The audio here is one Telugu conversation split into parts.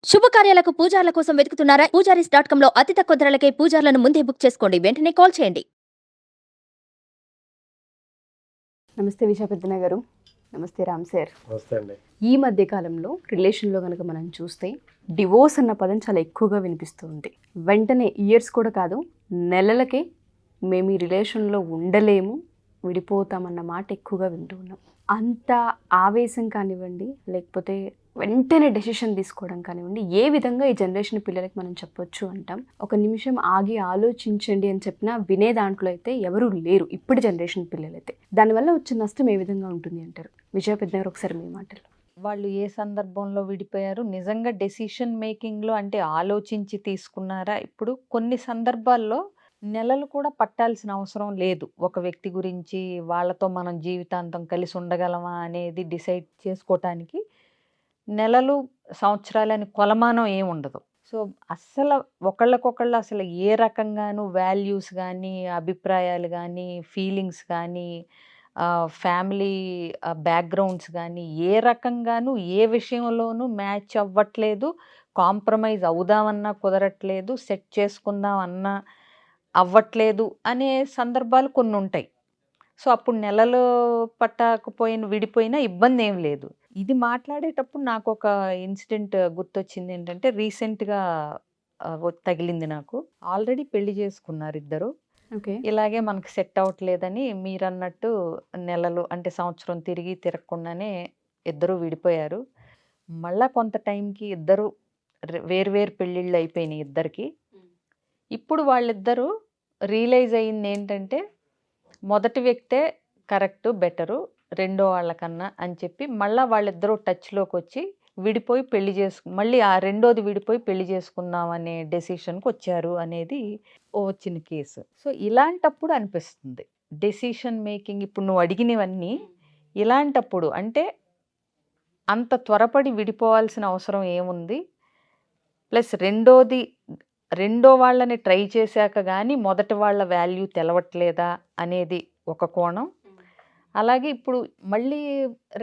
శుభకార్యాలకు పూజార్ల కోసం వెతుకుతున్నారా? పూజారీస్.com లో అతి తక్కువ ధరలకే పూజార్లను ముందే బుక్ చేసుకోండి. వెంటనే కాల్ చేయండి. నమస్తే విశా పెద్దన గారు. నమస్తే రామ్ సార్. నమస్తే అండి. ఈ మధ్య కాలంలో రిలేషన్లో కనుక మనం చూస్తే డివోర్స్ అన్న పదం చాలా ఎక్కువగా వినిపిస్తూ ఉంది. వెంటనే ఇయర్స్ కూడా కాదు, నెలలకే మేము ఈ రిలేషన్లో ఉండలేము, విడిపోతామన్న మాట ఎక్కువగా వింటూ ఉన్నాం. అంత ఆవేశం కానివ్వండి, లేకపోతే వెంటనే డెసిషన్ తీసుకోవడం కానివ్వండి, ఏ విధంగా ఈ జనరేషన్ పిల్లలకి మనం చెప్పొచ్చు అంటాం. ఒక నిమిషం ఆగి ఆలోచించండి అని చెప్పినా వినే దాంట్లో అయితే ఎవరు లేరు ఇప్పటి జనరేషన్ పిల్లలైతే. దానివల్ల వచ్చే నష్టం ఏ విధంగా ఉంటుంది అంటారు? విజయ పెద్ద గారు, ఒకసారి మీ మాటలు. వాళ్ళు ఏ సందర్భంలో విడిపోయారు, నిజంగా డెసిషన్ మేకింగ్లో అంటే ఆలోచించి తీసుకున్నారా? ఇప్పుడు కొన్ని సందర్భాల్లో నెలలు కూడా పట్టాల్సిన అవసరం లేదు. ఒక వ్యక్తి గురించి వాళ్ళతో మనం జీవితాంతం కలిసి ఉండగలమా అనేది డిసైడ్ చేసుకోవటానికి నెలలు, సంవత్సరాలని కొలమానం ఏమి ఉండదు. సో అస్సలు ఒకళ్ళకొకళ్ళు అసలు ఏ రకంగానూ వాల్యూస్ కానీ, అభిప్రాయాలు కానీ, ఫీలింగ్స్ కానీ, ఫ్యామిలీ బ్యాక్గ్రౌండ్స్ కానీ ఏ రకంగానూ ఏ విషయంలోనూ మ్యాచ్ అవ్వట్లేదు. కాంప్రమైజ్ అవుదామన్నా కుదరట్లేదు, సెట్ చేసుకుందామన్నా అవ్వట్లేదు అనే సందర్భాలు కొన్ని ఉంటాయి. సో అప్పుడు నెలలు పట్టకపోయిన విడిపోయినా ఇబ్బంది ఏం లేదు. ఇది మాట్లాడేటప్పుడు నాకు ఒక ఇన్సిడెంట్ గుర్తొచ్చింది. ఏంటంటే రీసెంట్గా తగిలింది నాకు. ఆల్రెడీ పెళ్లి చేసుకున్నారు ఇద్దరు. ఓకే. ఇలాగే మనకు సెట్ అవ్వట్లేదని మీరన్నట్టు నెలలు అంటే సంవత్సరం తిరిగి తిరగకుండానే ఇద్దరు విడిపోయారు. మళ్ళా కొంత టైంకి ఇద్దరు వేరు పెళ్ళిళ్ళు అయిపోయినాయి ఇద్దరికి. ఇప్పుడు వాళ్ళిద్దరూ రియలైజ్ అయ్యింది ఏంటంటే మొదటి వ్యక్తే కరెక్ట్, బెటరు రెండో వాళ్ళకన్నా అని చెప్పి మళ్ళీ వాళ్ళిద్దరూ టచ్లోకి వచ్చి విడిపోయి పెళ్లి మళ్ళీ ఆ రెండోది విడిపోయి పెళ్లి చేసుకుందాం అనే డెసిషన్కి వచ్చారు అనేది వచ్చిన కేసు. సో ఇలాంటప్పుడు అనిపిస్తుంది డెసిషన్ మేకింగ్, ఇప్పుడు నువ్వు అడిగినవన్నీ ఇలాంటప్పుడు అంటే అంత త్వరపడి విడిపోవాల్సిన అవసరం ఏముంది? ప్లస్ రెండో వాళ్ళని ట్రై చేశాక కానీ మొదటి వాళ్ళ వాల్యూ తెలవట్లేదా అనేది ఒక కోణం. అలాగే ఇప్పుడు మళ్ళీ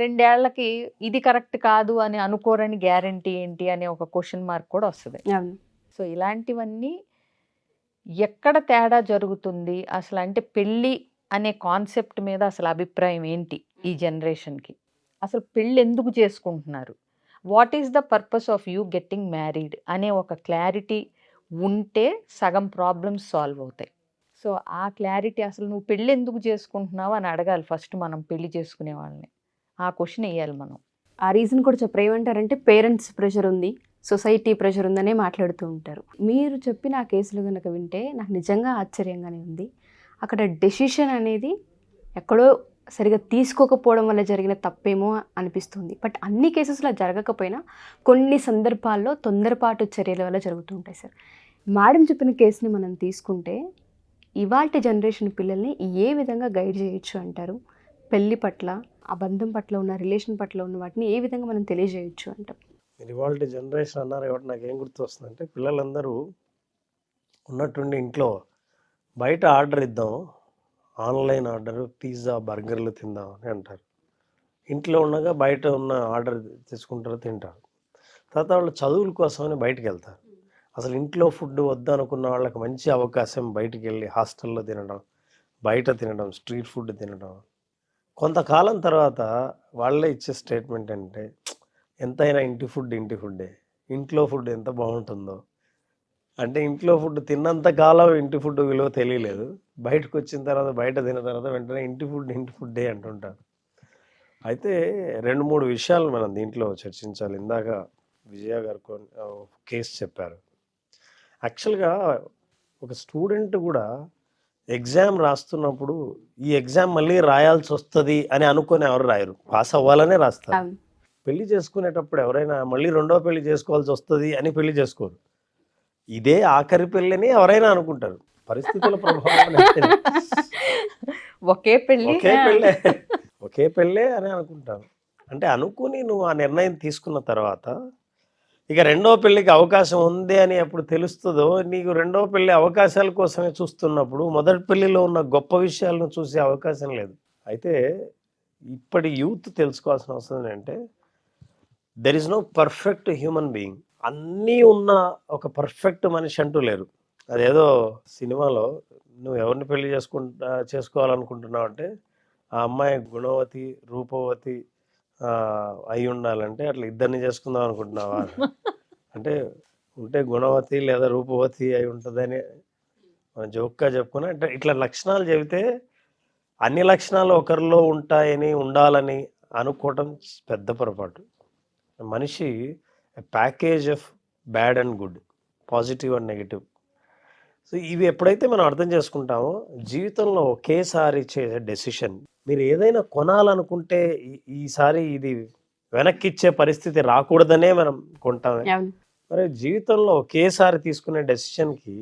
2 ఏళ్లకి ఇది కరెక్ట్ కాదు అని అనుకోరని గ్యారంటీ ఏంటి అనే ఒక క్వశ్చన్ మార్క్ కూడా వస్తుంది. సో ఇలాంటివన్నీ ఎక్కడ తేడా జరుగుతుంది అసలు? అంటే పెళ్ళి అనే కాన్సెప్ట్ మీద అసలు అభిప్రాయం ఏంటి ఈ జనరేషన్కి? అసలు పెళ్ళి ఎందుకు చేసుకుంటున్నారు? What is the purpose of you getting married అనే ఒక క్లారిటీ ఉంటే సగం ప్రాబ్లమ్స్ సాల్వ్ అవుతాయి. సో ఆ క్లారిటీ, అసలు నువ్వు పెళ్ళి ఎందుకు చేసుకుంటున్నావు అని అడగాలి ఫస్ట్ మనం పెళ్లి చేసుకునే వాళ్ళని. ఆ క్వశ్చన్ వేయాలి మనం. ఆ రీజన్ కూడా చెప్పరు. ఏమంటారంటే పేరెంట్స్ ప్రెషర్ ఉంది, సొసైటీ ప్రెషర్ ఉందనే మాట్లాడుతూ ఉంటారు. మీరు చెప్పిన ఆ కేసులు కనుక వింటే నాకు నిజంగా ఆశ్చర్యంగానే ఉంది. అక్కడ డెసిషన్ అనేది ఎక్కడో సరిగా తీసుకోకపోవడం వల్ల జరిగిన తప్పేమో అనిపిస్తుంది. బట్ అన్ని కేసెస్లో జరగకపోయినా కొన్ని సందర్భాల్లో తొందరపాటు చర్యల వల్ల జరుగుతూ ఉంటాయి సార్. మేడం చెప్పిన కేసుని మనం తీసుకుంటే ఇవాల్టి జనరేషన్ పిల్లల్ని ఏ విధంగా గైడ్ చేయొచ్చు అంటారు? పెళ్ళి పట్ల, ఆ బంధం పట్ల ఉన్న, రిలేషన్ పట్ల ఉన్న వాటిని ఏ విధంగా మనం తెలియజేయచ్చు అంటాం? మీరు ఇవాళ జనరేషన్ అన్నారు కాబట్టి నాకు ఏం గుర్తొస్తుందంటే, పిల్లలందరూ ఉన్నట్టుండి ఇంట్లో బయట ఆర్డర్ ఇద్దాం, ఆన్లైన్ ఆర్డర్ పిజ్జా బర్గర్లు తిందాం అని అంటారు. ఇంట్లో ఉండగా బయట ఉన్న ఆర్డర్ తెచ్చుకుంటారు, తింటారు. తర్వాత వాళ్ళు చదువుల కోసమని బయటికి వెళ్తారు. అసలు ఇంట్లో ఫుడ్ వద్దనుకున్న వాళ్ళకి మంచి అవకాశం బయటికి వెళ్ళి హాస్టల్లో తినడం, బయట తినడం, స్ట్రీట్ ఫుడ్ తినడం. కొంతకాలం తర్వాత వాళ్ళే ఇచ్చే స్టేట్మెంట్ అంటే, ఎంతైనా ఇంటి ఫుడ్డే, ఇంట్లో ఫుడ్ ఎంత బాగుంటుందో. అంటే ఇంట్లో ఫుడ్ తిన్నంత కాలం ఇంటి ఫుడ్ విలువ తెలియలేదు, బయటకు వచ్చిన తర్వాత బయట తిన్న తర్వాత వెంటనే ఇంటి ఫుడ్డే అంటుంటారు. అయితే 2-3 విషయాలు మనం దీంట్లో చర్చించాలి. ఇందాక విజయ గారు కేసు చెప్పారు. యాక్చువల్గా ఒక స్టూడెంట్ కూడా ఎగ్జామ్ రాస్తున్నప్పుడు ఈ ఎగ్జామ్ మళ్ళీ రాయాల్సి వస్తుంది అని అనుకుని ఎవరు రాయరు, పాస్ అవ్వాలనే రాస్తారు. పెళ్లి చేసుకునేటప్పుడు ఎవరైనా మళ్ళీ రెండో పెళ్లి చేసుకోవాల్సి వస్తుంది అని పెళ్లి చేసుకోరు. ఇదే ఆఖరి పెళ్ళని ఎవరైనా అనుకుంటారు. పరిస్థితుల ప్రభావం ఒకే పెళ్ళే అని అనుకుంటారు. అంటే అనుకుని నువ్వు ఆ నిర్ణయం తీసుకున్న తర్వాత ఇక రెండో పెళ్ళికి అవకాశం ఉంది అని ఎప్పుడు తెలుస్తుందో, నీకు రెండో పెళ్ళి అవకాశాల కోసమే చూస్తున్నప్పుడు మొదటి పెళ్ళిలో ఉన్న గొప్ప విషయాలను చూసే అవకాశం లేదు. అయితే ఇప్పటి యూత్ తెలుసుకోవాల్సిన అవసరం ఏంటంటే, there is no perfect human being. అన్నీ ఉన్న ఒక పర్ఫెక్ట్ మనిషి అంటూ లేరు. అదేదో సినిమాలో నువ్వు ఎవరిని పెళ్లి చేసుకోవాలనుకుంటున్నావు అంటే ఆ అమ్మాయి గుణవతి, రూపవతి అయి ఉండాలంటే అట్లా ఇద్దరిని చేసుకుందాం అనుకుంటున్నావా అంటే ఉంటే గుణవతి లేదా రూపవతి అయి ఉంటుందని మనం జోక్గా చెప్పుకున్నా అంటే ఇట్లా లక్షణాలు చెబితే అన్ని లక్షణాలు ఒకరిలో ఉంటాయని ఉండాలని అనుకోవటం పెద్ద పొరపాటు. మనిషి package of bad and good, positive and negative. So ఇవి ఎప్పుడైతే మనం అర్థం చేసుకుంటామో జీవితంలో ఒకేసారి చేసే డెసిషన్, మీరు ఏదైనా కొనాలనుకుంటే ఈసారి ఇది వెనక్కి ఇచ్చే పరిస్థితి రాకూడదనే మనం కొంటామే. అవును. మరి జీవితంలో ఒకేసారి తీసుకునే డెసిషన్కి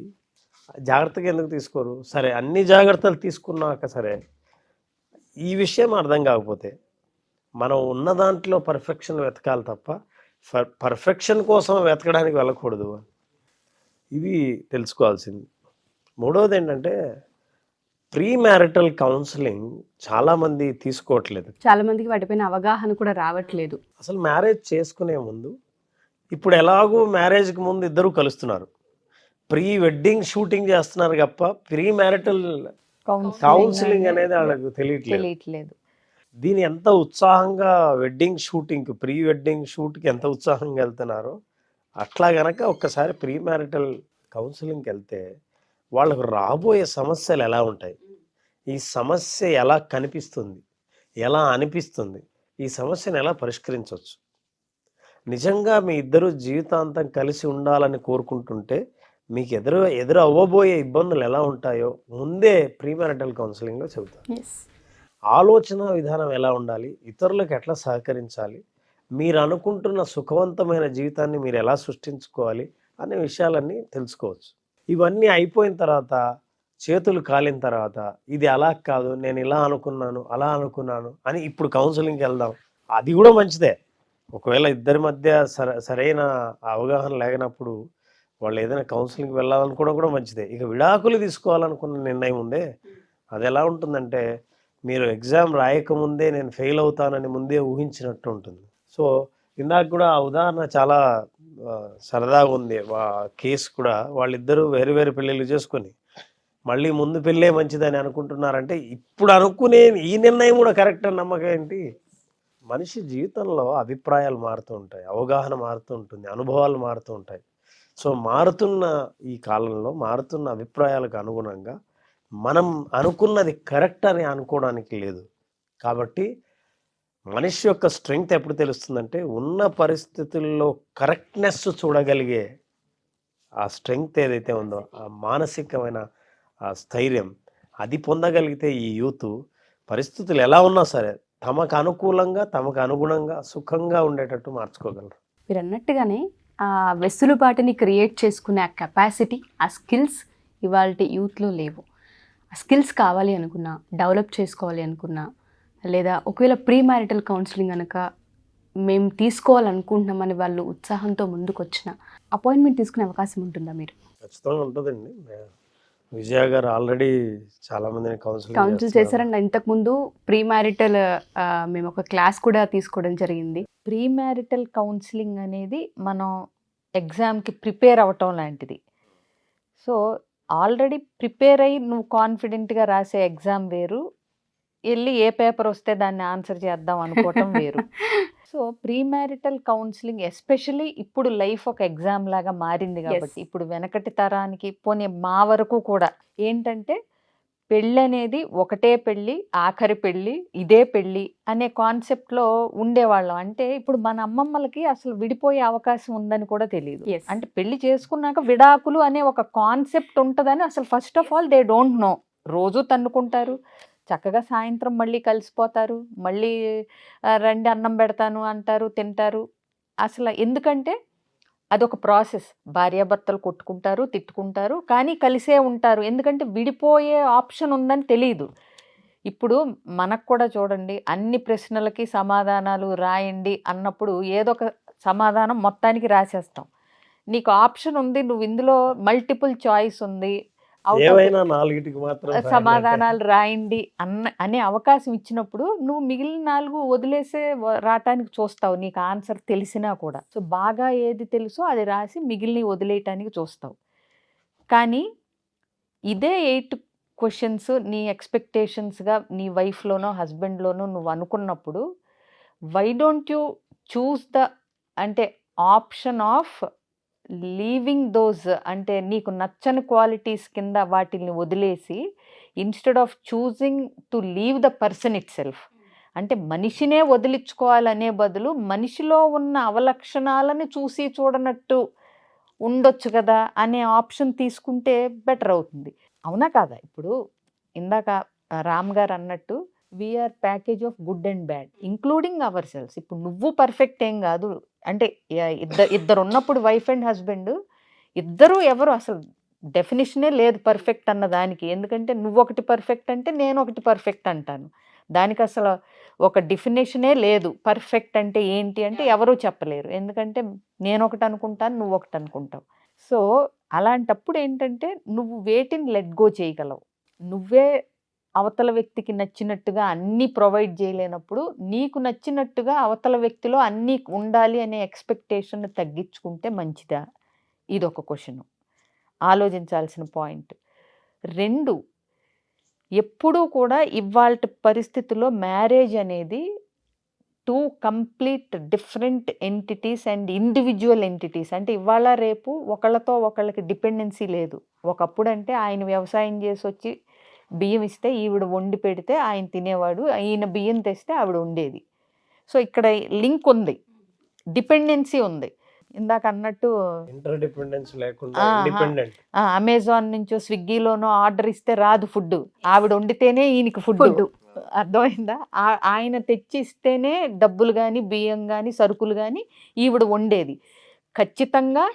జాగ్రత్తగా ఎందుకు తీసుకోరు? సరే అన్ని జాగ్రత్తలు తీసుకున్నాక సరే ఈ విషయం అర్థం కాకపోతే మనం ఉన్న దాంట్లో పర్ఫెక్షన్ వెతకాలి తప్ప పర్ఫెక్షన్ కోసం వెతకడానికి వెళ్ళకూడదు. ఇవి తెలుసుకోవాల్సింది. మూడవది ఏంటంటే ప్రీ మ్యారిటల్ కౌన్సిలింగ్ చాలామంది తీసుకోవట్లేదు. చాలా మందికి వాటిపైన అవగాహన కూడా రావట్లేదు. అసలు మ్యారేజ్ చేసుకునే ముందు, ఇప్పుడు ఎలాగూ మ్యారేజ్కి ముందు ఇద్దరు కలుస్తున్నారు, ప్రీ వెడ్డింగ్ షూటింగ్ చేస్తున్నారు తప్ప ప్రీ మ్యారిటల్ కౌన్సిలింగ్ అనేది వాళ్ళకు తెలియట్లేదు. దీని ఎంత ఉత్సాహంగా వెడ్డింగ్ షూటింగ్కి, ప్రీ వెడ్డింగ్ షూట్కి ఎంత ఉత్సాహంగా వెళ్తున్నారో అట్లా గనక ఒక్కసారి ప్రీ మ్యారిటల్ కౌన్సిలింగ్కి వెళ్తే వాళ్ళకు రాబోయే సమస్యలు ఎలా ఉంటాయి, ఈ సమస్య ఎలా కనిపిస్తుంది, ఎలా అనిపిస్తుంది, ఈ సమస్యను ఎలా పరిష్కరించవచ్చు, నిజంగా మీ ఇద్దరు జీవితాంతం కలిసి ఉండాలని కోరుకుంటుంటే మీకు ఎదురు అవ్వబోయే ఇబ్బందులు ఎలా ఉంటాయో ముందే ప్రీ మ్యారిటల్ కౌన్సిలింగ్లో చెబుతారు. ఆలోచన విధానం ఎలా ఉండాలి, ఇతరులకు ఎట్లా సహకరించాలి, మీరు అనుకుంటున్న సుఖవంతమైన జీవితాన్ని మీరు ఎలా సృష్టించుకోవాలి అనే విషయాలన్నీ తెలుసుకోవచ్చు. ఇవన్నీ అయిపోయిన తర్వాత, చేతులు కాలిన తర్వాత, ఇది అలా కాదు, నేను ఇలా అనుకున్నాను, అలా అనుకున్నాను అని ఇప్పుడు కౌన్సిలింగ్కి వెళ్దాం, అది కూడా మంచిదే. ఒకవేళ ఇద్దరి మధ్య సరైన అవగాహన లేనప్పుడు వాళ్ళు ఏదైనా కౌన్సిలింగ్కి వెళ్ళాలనుకోవడం కూడా మంచిదే. ఇక విడాకులు తీసుకోవాలనుకున్న నిర్ణయం ఉందే, అది ఎలా ఉంటుందంటే మీరు ఎగ్జామ్ రాయకముందే నేను ఫెయిల్ అవుతానని ముందే ఊహించినట్టు ఉంటుంది. సో ఇందాక కూడా ఆ ఉదాహరణ చాలా సరదాగా ఉంది. కేసు కూడా వాళ్ళిద్దరూ వేరు వేరు పెళ్ళిళ్ళు చేసుకొని మళ్ళీ ముందు పెళ్ళే మంచిదని అనుకుంటున్నారంటే ఇప్పుడు అనుకునే ఈ నిర్ణయం కూడా కరెక్ట్ అని నమ్మకం ఏంటి? మనిషి జీవితంలో అభిప్రాయాలు మారుతూ ఉంటాయి, అవగాహన మారుతూ ఉంటుంది, అనుభవాలు మారుతూ ఉంటాయి. సో మారుతున్న ఈ కాలంలో మారుతున్న అభిప్రాయాలకు అనుగుణంగా మనం అనుకున్నది కరెక్ట్ అని అనుకోవడానికి లేదు. కాబట్టి మనిషి యొక్క స్ట్రెంగ్త్ ఎప్పుడు తెలుస్తుందంటే ఉన్న పరిస్థితుల్లో కరెక్ట్నెస్ చూడగలిగే ఆ స్ట్రెంగ్త్ ఏదైతే ఉందో, ఆ మానసికమైన ఆ స్థైర్యం, అది పొందగలిగితే ఈ యూత్ పరిస్థితులు ఎలా ఉన్నా సరే తమకు అనుకూలంగా, తమకు అనుగుణంగా, సుఖంగా ఉండేటట్టు మార్చుకోగలరు. మీరు అన్నట్టుగానే ఆ వెసులుబాటుని క్రియేట్ చేసుకునే ఆ కెపాసిటీ, ఆ స్కిల్స్ ఇవాళ యూత్లో లేవు. ఆ స్కిల్స్ కావాలి అనుకున్నా, డెవలప్ చేసుకోవాలి అనుకున్నా, లేదా ఒకవేళ ప్రీ మ్యారిటల్ కౌన్సిలింగ్ కనుక మేము తీసుకోవాలనుకుంటున్నామని వాళ్ళు ఉత్సాహంతో ముందుకు వచ్చిన అపాయింట్మెంట్ తీసుకునే అవకాశం ఉంటుందా? మీరు ఖచ్చితంగా ఉంటుందండి. విజయ గారు ఆల్రెడీ చాలా మందిని కౌన్సిల్ చేశారండి. ఇంతకుముందు ప్రీ మ్యారిటల్ మేము ఒక క్లాస్ కూడా తీసుకోవడం జరిగింది. ప్రీ మ్యారిటల్ కౌన్సిలింగ్ అనేది మనం ఎగ్జామ్కి ప్రిపేర్ అవ్వటం లాంటిది. సో ఆల్రెడీ ప్రిపేర్ అయ్యి నువ్వు కాన్ఫిడెంట్గా రాసే ఎగ్జామ్ వేరు, వెళ్ళి ఏ పేపర్ వస్తే దాన్ని ఆన్సర్ చేద్దాం అనుకోవటం వేరు. So pre marital counselling especially ఇప్పుడు లైఫ్ ఒక ఎగ్జామ్ లాగా మారింది కాబట్టి, ఇప్పుడు వెనకటి తరానికి పోనీ మా వరకు కూడా ఏంటంటే పెళ్ళి అనేది ఒకటే పెళ్ళి, ఆఖరి పెళ్ళి, ఇదే పెళ్ళి అనే కాన్సెప్ట్లో ఉండేవాళ్ళం. అంటే ఇప్పుడు మన అమ్మమ్మలకి అసలు విడిపోయే అవకాశం ఉందని కూడా తెలియదు. అంటే పెళ్లి చేసుకున్నాక విడాకులు అనే ఒక కాన్సెప్ట్ ఉంటుందని అసలు first of all they don't know. రోజు తన్నుకుంటారు, చక్కగా సాయంత్రం మళ్ళీ కలిసిపోతారు, మళ్ళీ రండి అన్నం పెడతాను అంటారు, తింటారు. అసలు ఎందుకంటే అదొక ప్రాసెస్. భార్యాభర్తలు కొట్టుకుంటారు, తిట్టుకుంటారు, కానీ కలిసే ఉంటారు. ఎందుకంటే విడిపోయే ఆప్షన్ ఉందని తెలియదు. ఇప్పుడు మనకు కూడా చూడండి, అన్ని ప్రశ్నలకి సమాధానాలు రాయండి అన్నప్పుడు ఏదో ఒక సమాధానం మొత్తానికి రాసేస్తాం. నీకు ఆప్షన్ ఉంది, నువ్వు ఇందులో మల్టిపుల్ చాయిస్ ఉంది, ఏవైనా నాలుగిటికి మాత్రం సమాధానాలు రాయండి అనే అవకాశం ఇచ్చినప్పుడు నువ్వు మిగిలిన 4 వదిలేసే రావటానికి చూస్తావు, నీకు ఆన్సర్ తెలిసినా కూడా. సో బాగా ఏది తెలుసో అది రాసి మిగిలిన వదిలేయటానికి చూస్తావు. కానీ ఇదే 8 క్వశ్చన్స్ నీ ఎక్స్పెక్టేషన్స్గా నీ వైఫ్లోనో హస్బెండ్లోనో నువ్వు అనుకున్నప్పుడు why don't you choose the అంటే ఆప్షన్ ఆఫ్ లీవింగ్ దోస్ అంటే నీకు నచ్చని క్వాలిటీస్ కింద వాటిని వదిలేసి instead of choosing to leave the person itself అంటే మనిషినే వదిలించుకోవాలనే బదులు మనిషిలో ఉన్న అవలక్షణాలను చూసి చూడనట్టు ఉండొచ్చు కదా అనే ఆప్షన్ తీసుకుంటే బెటర్ అవుతుంది. అవునా కాదా? ఇప్పుడు ఇందాక రామ్ గారు అన్నట్టు we are package of good and bad including our cells. ఇప్పుడు నువ్వు పర్ఫెక్ట్ ఏం కాదు అంటే ఇద్దరు ఉన్నప్పుడు వైఫ్ అండ్ హస్బెండ్ ఇద్దరు ఎవరు అసలు డెఫినేషనే లేదు పర్ఫెక్ట్ అన్న దానికి. ఎందుకంటే నువ్వు ఒకటి పర్ఫెక్ట్ అంటే నేను ఒకటి పర్ఫెక్ట్ అంటాను. దానికి అసలు ఒక డెఫినేషనే లేదు. పర్ఫెక్ట్ అంటే ఏంటి అంటే ఎవరూ చెప్పలేరు. ఎందుకంటే నేను ఒకటి అనుకుంటాను, నువ్వు ఒకటి అనుకుంటావు. సో అలాంటప్పుడు ఏంటంటే నువ్వు వేటిని లెట్ గో చేయగలవు. నువ్వే అవతల వ్యక్తికి నచ్చినట్టుగా అన్నీ ప్రొవైడ్ చేయలేనప్పుడు నీకు నచ్చినట్టుగా అవతల వ్యక్తిలో అన్నీ ఉండాలి అనే ఎక్స్పెక్టేషన్ తగ్గించుకుంటే మంచిదా? ఇదొక క్వశ్చన్ ఆలోచించాల్సిన పాయింట్. 2, ఎప్పుడూ కూడా ఇవాళ పరిస్థితుల్లో మ్యారేజ్ అనేది 2 complete different entities and individual entities. అంటే ఇవాళ రేపు ఒకళ్ళతో ఒకళ్ళకి డిపెండెన్సీ లేదు. ఒకప్పుడు అంటే ఆయన వ్యవసాయం చేసి వచ్చి బియ్యం ఇస్తే ఈవిడ వండి పెడితే ఆయన తినేవాడు, ఈయన బియ్యం తెస్తే ఆవిడ ఉండేది. సో ఇక్కడ లింక్ ఉంది, డిపెండెన్సీ ఉంది. ఇందాక అన్నట్టు ఇంటర్ డిపెండెన్స్ లేకుండా ఇండిపెండెంట్. అమెజాన్ నుంచో స్విగ్గీలోనో ఆర్డర్ ఇస్తే రాదు ఫుడ్, ఆవిడ వండితేనే ఈయనకి ఫుడ్. అర్థమైందా? ఆయన తెచ్చిస్తేనే డబ్బులు కానీ బియ్యం కానీ సరుకులు కానీ ఈవిడ వండేది. ఖచ్చితంగా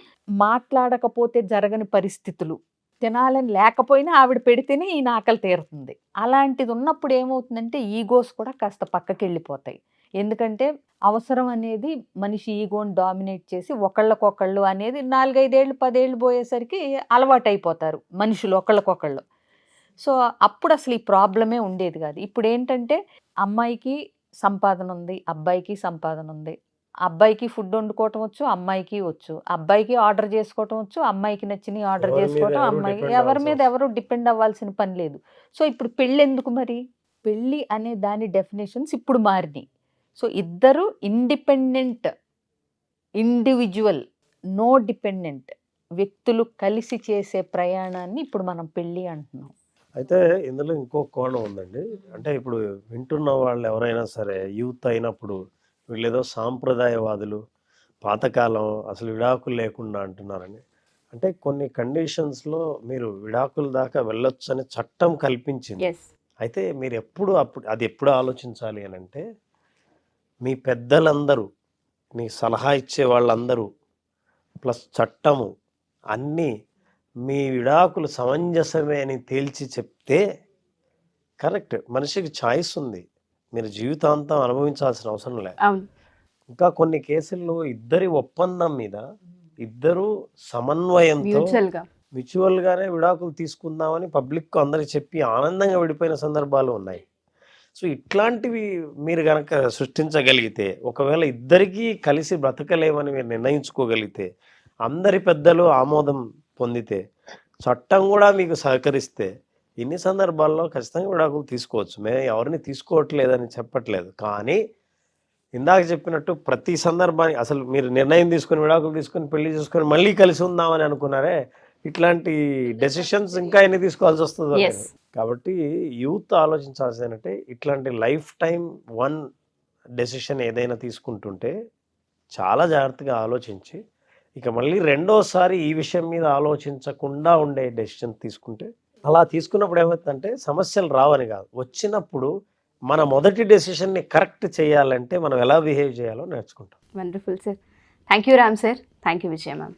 మాట్లాడకపోతే జరగని పరిస్థితులు, తినాలని లేకపోయినా ఆవిడ పెడితేనే ఈయన ఆకలి తీరుతుంది. అలాంటిది ఉన్నప్పుడు ఏమవుతుందంటే ఈగోస్ కూడా కాస్త పక్కకి వెళ్ళిపోతాయి. ఎందుకంటే అవసరం అనేది మనిషి ఈగోని డామినేట్ చేసి ఒకళ్ళకొకళ్ళు అనేది 4-5 ఏళ్ళు 10 ఏళ్ళు పోయేసరికి అలవాటు అయిపోతారు మనుషులు ఒకళ్ళకొకళ్ళు. సో అప్పుడు అసలు ఈ ప్రాబ్లమే ఉండేది కాదు. ఇప్పుడు ఏంటంటే అమ్మాయికి సంపాదన ఉంది, అబ్బాయికి సంపాదన ఉంది. అబ్బాయికి ఫుడ్ వండుకోవటం వచ్చు, అమ్మాయికి వచ్చు. అబ్బాయికి ఆర్డర్ చేసుకోవటం వచ్చు, అమ్మాయికి నచ్చినవి ఆర్డర్ చేసుకోవటం. అమ్మాయి ఎవరి మీద ఎవరు డిపెండ్ అవ్వాల్సిన పని లేదు. సో ఇప్పుడు పెళ్ళి ఎందుకు మరి? పెళ్ళి అనే దాని డెఫినేషన్స్ ఇప్పుడు మారినాయి. సో ఇద్దరు ఇండిపెండెంట్ ఇండివిజువల్ నో డిపెండెంట్ వ్యక్తులు కలిసి చేసే ప్రయాణాన్ని ఇప్పుడు మనం పెళ్ళి అంటున్నాం. అయితే ఇందులో ఇంకో కోణం ఉందండి. అంటే ఇప్పుడు వింటున్న వాళ్ళు ఎవరైనా సరే యూత్ అయినప్పుడు వీళ్ళేదో సాంప్రదాయవాదులు, పాతకాలం అసలు విడాకులు లేకుండా అంటున్నారని. అంటే కొన్ని కండిషన్స్లో మీరు విడాకుల దాకా వెళ్ళొచ్చు అని చట్టం కల్పించింది. అయితే మీరు ఎప్పుడు ఆలోచించాలి అని అంటే మీ పెద్దలందరూ, మీ సలహా ఇచ్చే వాళ్ళందరూ ప్లస్ చట్టము అన్నీ మీ విడాకులు సమంజసమే అని తేల్చి చెప్తే కరెక్ట్. మనిషికి ఛాయిస్ ఉంది, మీరు జీవితాంతం అనుభవించాల్సిన అవసరం లేదు. ఇంకా కొన్ని కేసుల్లో ఇద్దరి ఒప్పందం మీద ఇద్దరు సమన్వయంతో మ్యూచువల్గానే విడాకులు తీసుకుందామని పబ్లిక్ అందరికి చెప్పి ఆనందంగా విడిపోయిన సందర్భాలు ఉన్నాయి. సో ఇట్లాంటివి మీరు కనుక సృష్టించగలిగితే, ఒకవేళ ఇద్దరికీ కలిసి బ్రతకలేమని మీరు నిర్ణయించుకోగలిగితే, అందరి పెద్దలు ఆమోదం పొందితే, చట్టం కూడా మీకు సహకరిస్తే ఇన్ని సందర్భాల్లో ఖచ్చితంగా విడాకులు తీసుకోవచ్చు. మేము ఎవరిని తీసుకోవట్లేదని చెప్పట్లేదు. కానీ ఇందాక చెప్పినట్టు ప్రతి సందర్భానికి అసలు మీరు నిర్ణయం తీసుకొని విడాకులు తీసుకొని పెళ్లి చేసుకొని మళ్ళీ కలిసి ఉందామని అనుకున్నారే, ఇట్లాంటి డెసిషన్స్ ఇంకా ఎన్ని తీసుకోవాల్సి వస్తుందో. కాబట్టి యూత్ ఆలోచించాల్సిందంటే ఇట్లాంటి లైఫ్ టైం వన్ డెసిషన్ ఏదైనా తీసుకుంటుంటే చాలా జాగ్రత్తగా ఆలోచించి ఇక మళ్ళీ రెండోసారి ఈ విషయం మీద ఆలోచించకుండా ఉండే డెసిషన్ తీసుకుంటే, అలా తీసుకున్నప్పుడు ఏమవుతుందంటే సమస్యలు రావని కాదు, వచ్చినప్పుడు మన మొదటి డెసిషన్ని కరెక్ట్ చేయాలంటే మనం ఎలా బిహేవ్ చేయాలో నేర్చుకుంటాం. Wonderful sir. Thank you Ram sir. Thank you Vijaya ma'am.